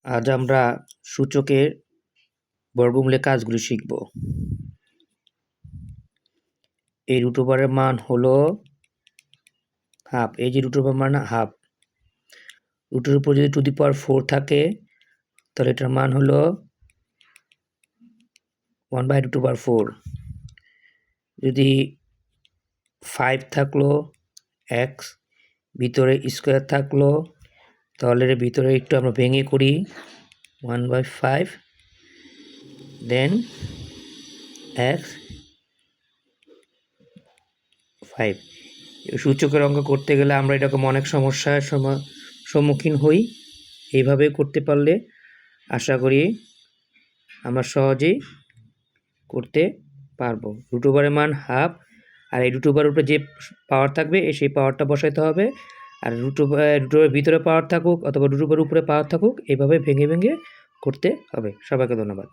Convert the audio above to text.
আজ আমরা সূচকের বর্গমূলের কাজগুলি শিখব। এই রুট ওভারের মান হলো হাফ। এই যে রুট ওভার মান হাফ, রুটের উপর যদি টু দি পাওয়ার 4 থাকে তাহলে এটার মান হলো 1/√4। যদি 5 থাকলো এক্স, ভিতরে স্কোয়ার থাকলো, তাহলে এর ভিতরে একটু আমরা ভেঙে করি 1/5, দেন এক্স 5। সূচকের অঙ্ক করতে গেলে আমরা এরকম অনেক সমস্যার সম্মুখীন হই। এইভাবে করতে পারলে আশা করি আমরা সহজেই করতে পারবো। রুট ওভারের মান হাফ, আর এই রুট ওভারের উপরে যে পাওয়ার থাকবে সেই পাওয়ারটা বসাইতে হবে। আর রুট ওভারের ভিতরে পাওয়ার থাকুক অথবা রুট ওভারের উপরে পাওয়ার থাকুক, এইভাবে ভেঙে ভেঙে করতে হবে। সবাইকে ধন্যবাদ।